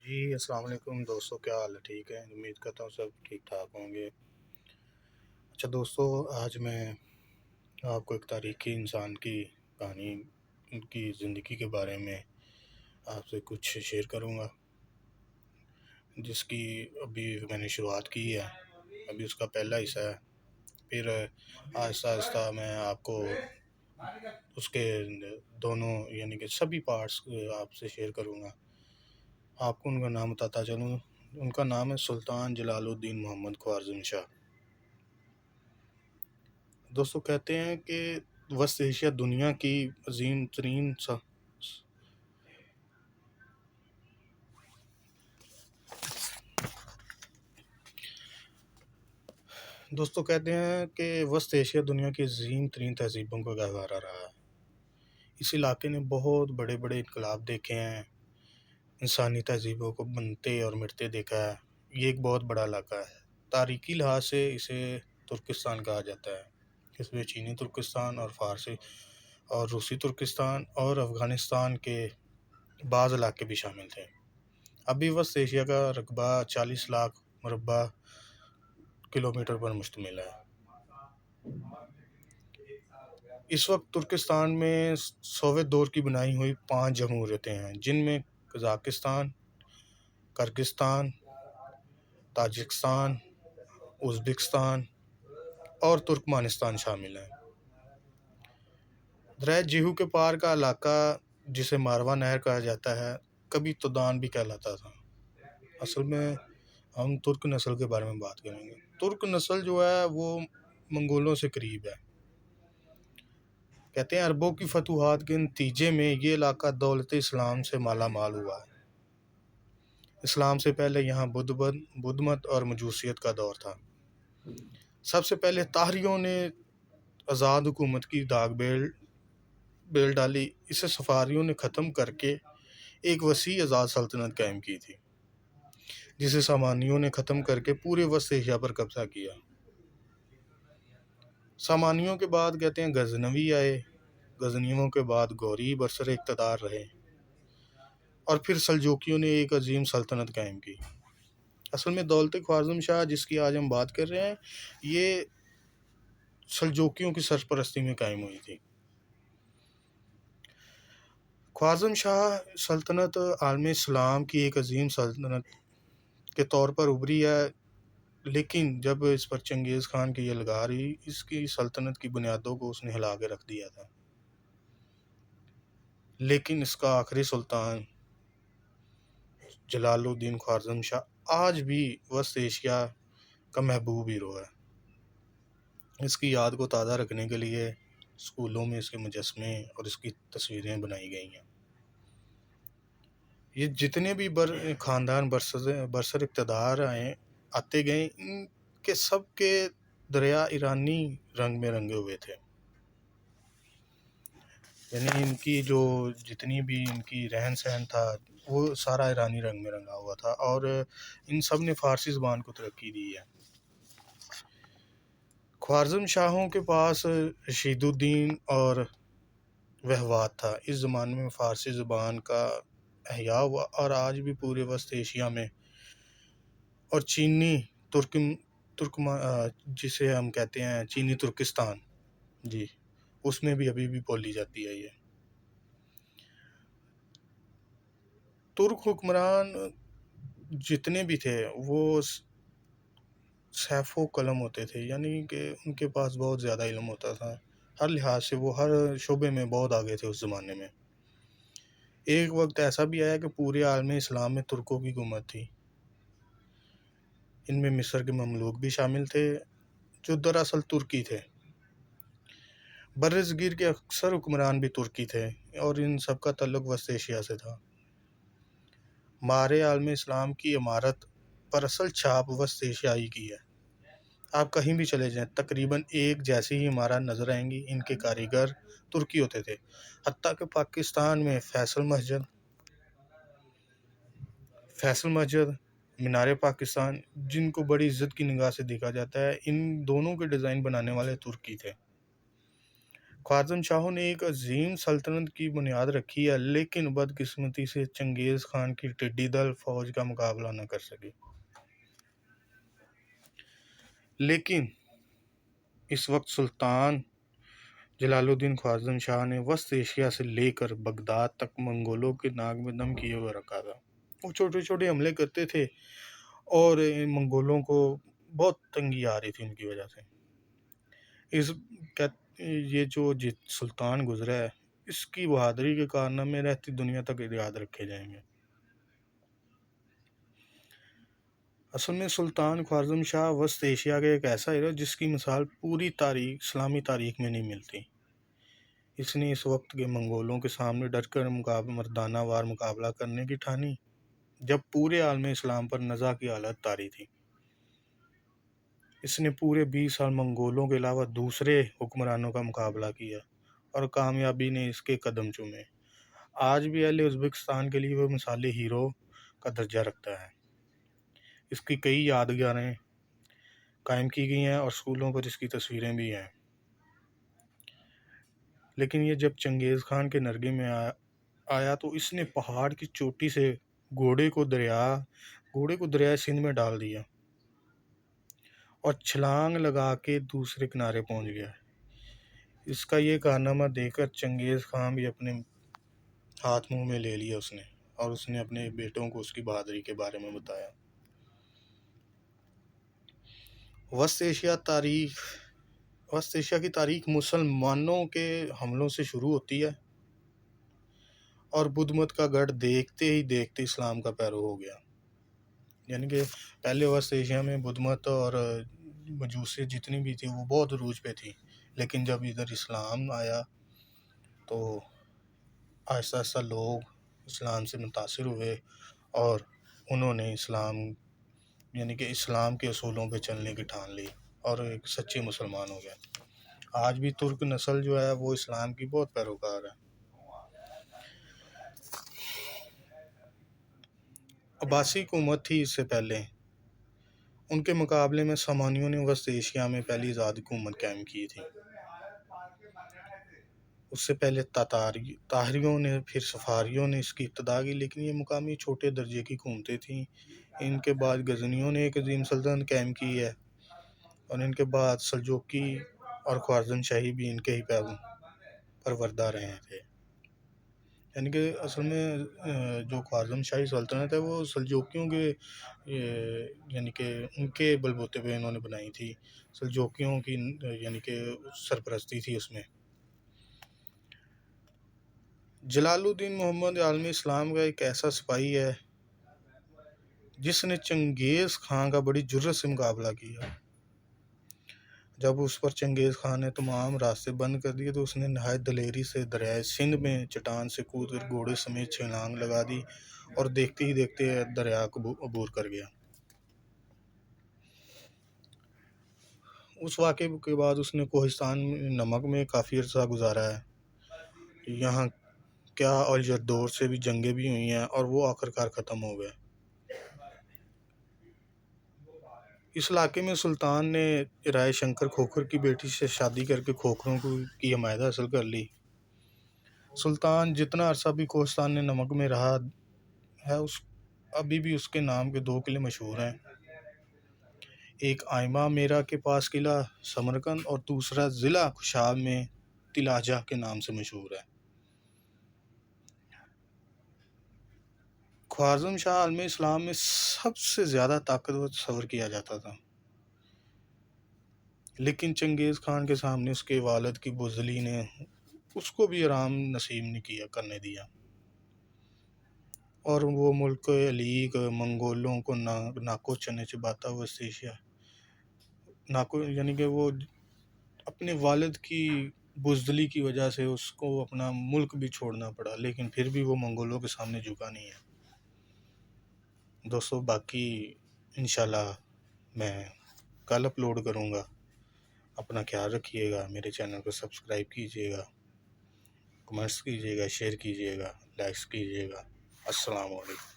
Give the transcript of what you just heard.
جی السلام علیکم دوستوں، کیا حال ہے؟ ٹھیک ہے، امید کرتا ہوں سب ٹھیک ٹھاک ہوں گے۔ اچھا دوستوں، آج میں آپ کو ایک تاریخی انسان کی کہانی، ان کی زندگی کے بارے میں آپ سے کچھ شیئر کروں گا، جس کی ابھی میں نے شروعات کی ہے۔ ابھی اس کا پہلا حصہ ہے، پھر آہستہ آہستہ میں آپ کو اس کے دونوں یعنی کہ سبھی پارٹس آپ سے شیئر کروں گا۔ آپ کو ان کا نام بتاتا چلوں، ان کا نام ہے سلطان جلال الدین محمد خوارزم شاہ۔ دوستو کہتے ہیں کہ وسط ایشیا دنیا کی عظیم ترین دوستو کہتے ہیں کہ وسط ایشیا دنیا کی عظیم ترین تہذیبوں کا گہوارہ رہا ہے۔ اس علاقے نے بہت بڑے بڑے انقلاب دیکھے ہیں، انسانی تہذیبوں کو بنتے اور مٹتے دیکھا ہے۔ یہ ایک بہت بڑا علاقہ ہے۔ تاریخی لحاظ سے اسے ترکستان کہا جاتا ہے۔ اس میں چینی ترکستان اور فارسی اور روسی ترکستان اور افغانستان کے بعض علاقے بھی شامل تھے۔ ابھی وسط ایشیا کا رقبہ 40 لاکھ مربع کلومیٹر پر مشتمل ہے۔ اس وقت ترکستان میں سوویت دور کی بنائی ہوئی 5 جمہوریتیں ہیں، جن میں قزاقستان، کرغزستان، تاجکستان، ازبکستان اور ترکمانستان شامل ہیں۔ دریائے جیہو کے پار کا علاقہ، جسے ماروا نہر کہا جاتا ہے، کبھی تودان بھی کہلاتا تھا۔ اصل میں ہم ترک نسل کے بارے میں بات کریں گے۔ ترک نسل جو ہے وہ منگولوں سے قریب ہے۔ کہتے ہیں عربوں کی فتوحات کے نتیجے میں یہ علاقہ دولت اسلام سے مالا مال ہوا ہے۔ اسلام سے پہلے یہاں بدھ مت اور مجوسیت کا دور تھا۔ سب سے پہلے طاہریوں نے آزاد حکومت کی داغ بیل ڈالی۔ اسے صفاریوں نے ختم کر کے ایک وسیع آزاد سلطنت قائم کی تھی، جسے سامانیوں نے ختم کر کے پورے وسط ایشیا پر قبضہ کیا۔ سامانیوں کے بعد کہتے ہیں غزنوی آئے، غزنویوں کے بعد غوری برسر اقتدار رہے، اور پھر سلجوکیوں نے ایک عظیم سلطنت قائم کی۔ اصل میں دولت خوارزم شاہ جس کی آج ہم بات کر رہے ہیں، یہ سلجوکیوں کی سرپرستی میں قائم ہوئی تھی۔ خوارزم شاہ سلطنت عالم اسلام کی ایک عظیم سلطنت کے طور پر ابھری ہے، لیکن جب اس پر چنگیز خان کی یلغار ہوئی، اس کی سلطنت کی بنیادوں کو اس نے ہلا کے رکھ دیا تھا۔ لیکن اس کا آخری سلطان جلال الدین خوارزم شاہ آج بھی وسط ایشیا کا محبوب ہیرو ہے۔ اس کی یاد کو تازہ رکھنے کے لیے اسکولوں میں اس کے مجسمے اور اس کی تصویریں بنائی گئی ہیں۔ یہ جتنے بھی خاندان برسر اقتدار آتے گئے، ان کے سب کے دریا ایرانی رنگ میں رنگے ہوئے تھے۔ یعنی ان کی جو جتنی بھی ان کی رہن سہن تھا، وہ سارا ایرانی رنگ میں رنگا ہوا تھا، اور ان سب نے فارسی زبان کو ترقی دی ہے۔ خوارزم شاہوں کے پاس رشید الدین اور وہوات تھا۔ اس زمانے میں فارسی زبان کا احیاء ہوا، اور آج بھی پورے وسط ایشیا میں اور چینی جسے ہم کہتے ہیں چینی ترکستان، جی اس میں بھی ابھی بھی بولی جاتی ہے۔ یہ ترک حکمران جتنے بھی تھے وہ سیف و قلم ہوتے تھے، یعنی کہ ان کے پاس بہت زیادہ علم ہوتا تھا۔ ہر لحاظ سے وہ ہر شعبے میں بہت آگے تھے اس زمانے میں۔ ایک وقت ایسا بھی آیا کہ پورے عالم اسلام میں ترکوں کی حکومت تھی۔ ان میں مصر کے مملوک بھی شامل تھے، جو دراصل ترکی تھے۔ برصغیر کے اکثر حکمران بھی ترکی تھے، اور ان سب کا تعلق وسط ایشیا سے تھا۔ مارے عالم اسلام کی عمارت پر اصل چھاپ وسط ایشیائی کی ہے۔ آپ کہیں بھی چلے جائیں، تقریباً ایک جیسی ہی عمارات نظر آئیں گی۔ ان کے کاریگر ترکی ہوتے تھے، حتیٰ کہ پاکستان میں فیصل مسجد، مینار پاکستان، جن کو بڑی عزت کی نگاہ سے دیکھا جاتا ہے، ان دونوں کے ڈیزائن بنانے والے ترکی تھے۔ خواجہ شاہوں نے ایک عظیم سلطنت کی بنیاد رکھی ہے، لیکن بدقسمتی سے چنگیز خان کی ٹڈی دل فوج کا مقابلہ نہ کر سکی۔ لیکن اس وقت سلطان جلال الدین خواجہ شاہ نے وسط ایشیا سے لے کر بغداد تک منگولوں کے ناک میں دم کیے ہوئے رکھا تھا۔ وہ چھوٹے چھوٹے حملے کرتے تھے اور منگولوں کو بہت تنگی آ رہی تھی ان کی وجہ سے۔ یہ جو سلطان گزرا ہے، اس کی بہادری کے کارنامے رہتی دنیا تک یاد رکھے جائیں گے۔ اصل میں سلطان خواجہ شاہ وسط ایشیا کا ایک ایسا ہیرو جس کی مثال پوری تاریخ اسلامی تاریخ میں نہیں ملتی۔ اس نے اس وقت کے منگولوں کے سامنے ڈٹ کر مردانہ وار مقابلہ کرنے کی ٹھانی، جب پورے عالم اسلام پر نزاع کی حالت طاری تھی۔ اس نے پورے 20 سال منگولوں کے علاوہ دوسرے حکمرانوں کا مقابلہ کیا اور کامیابی نے اس کے قدم چومے۔ آج بھی اہل ازبکستان کے لیے وہ مثالی ہیرو کا درجہ رکھتا ہے۔ اس کی کئی یادگاریں قائم کی گئی ہیں اور اسکولوں پر اس کی تصویریں بھی ہیں۔ لیکن یہ جب چنگیز خان کے نرغے میں آیا تو اس نے پہاڑ کی چوٹی سے گھوڑے کو دریائے سندھ میں ڈال دیا اور چھلانگ لگا کے دوسرے کنارے پہنچ گیا۔ اس کا یہ کارنامہ دیکھ کر چنگیز خان بھی اپنے ہاتھ منہ میں لے لیا اور اس نے اپنے بیٹوں کو اس کی بہادری کے بارے میں بتایا۔ وسط ایشیا کی تاریخ مسلمانوں کے حملوں سے شروع ہوتی ہے اور بدھ مت کا گڑھ دیکھتے ہی دیکھتے اسلام کا پیرو ہو گیا۔ یعنی کہ پہلے وسط ایشیا میں بدھ مت اور مجوسی جتنی بھی تھی وہ بہت عروج پہ تھی، لیکن جب ادھر اسلام آیا تو آہستہ آہستہ لوگ اسلام سے متاثر ہوئے اور انہوں نے اسلام کے اصولوں پہ چلنے کی ٹھان لی اور ایک سچے مسلمان ہو گئے۔ آج بھی ترک نسل جو ہے وہ اسلام کی بہت پیروکار ہے۔ عباسی حکومت تھی اس سے پہلے، ان کے مقابلے میں سامانیوں نے وسط ایشیا میں پہلی آزاد حکومت قائم کی تھی۔ اس سے پہلے تاتاریوں نے پھر صفاریوں نے اس کی ابتدا کی، لیکن یہ مقامی چھوٹے درجے کی حکومتیں تھیں۔ ان کے بعد غزنیوں نے ایک عظیم سلطنت قائم کی ہے اور ان کے بعد سلجوقی اور خوارزم شاہی بھی ان کے ہی پروردہ رہے تھے۔ یعنی کہ اصل میں جو خوارزم شاہی سلطنت ہے وہ سلجوقیوں کے یعنی کہ ان کے بلبوتے پہ انہوں نے بنائی تھی۔ سلجوقیوں کی یعنی کہ سرپرستی تھی اس میں۔ جلال الدین محمد عالم اسلام کا ایک ایسا سپاہی ہے جس نے چنگیز خان کا بڑی جرأت سے مقابلہ کیا۔ جب اس پر چنگیز خان نے تمام راستے بند کر دیے تو اس نے نہایت دلیری سے دریائے سندھ میں چٹان سے کود کر گھوڑے سمیت چھلانگ لگا دی اور دیکھتے ہی دیکھتے دریا کو عبور کر گیا۔ اس واقعے کے بعد اس نے کوہستان نمک میں کافی عرصہ گزارا ہے۔ یہاں کیا الجر دور سے بھی جنگیں بھی ہوئی ہیں اور وہ آخرکار ختم ہو گئے۔ اس علاقے میں سلطان نے رائے شنکر کھوکھر کی بیٹی سے شادی کر کے کھوکھروں کی حمایت حاصل کر لی۔ سلطان جتنا عرصہ بھی کوہستان نمک میں رہا ہے ابھی بھی اس کے نام کے 2 قلعے مشہور ہیں۔ ایک آئمہ میرا کے پاس قلعہ سمرقند اور دوسرا ضلع خوشاب میں تلاجہ کے نام سے مشہور ہے۔ خوارزم شاہ عالم اسلام میں سب سے زیادہ طاقتور تصور کیا جاتا تھا، لیکن چنگیز خان کے سامنے اس کے والد کی بزدلی نے اس کو بھی آرام نصیب نہیں کرنے دیا اور وہ ملک علیگ منگولوں کو ناکو چنے چباتا وسط ایشیا یعنی کہ وہ اپنے والد کی بزدلی کی وجہ سے اس کو اپنا ملک بھی چھوڑنا پڑا، لیکن پھر بھی وہ منگولوں کے سامنے جھکا نہیں ہے۔ دوستو باقی انشاءاللہ میں کل اپلوڈ کروں گا۔ اپنا خیال رکھیے گا، میرے چینل کو سبسکرائب کیجیے گا، کمنٹس کیجیے گا، شیئر کیجیے گا، لائکس کیجیے گا۔ السلام علیکم۔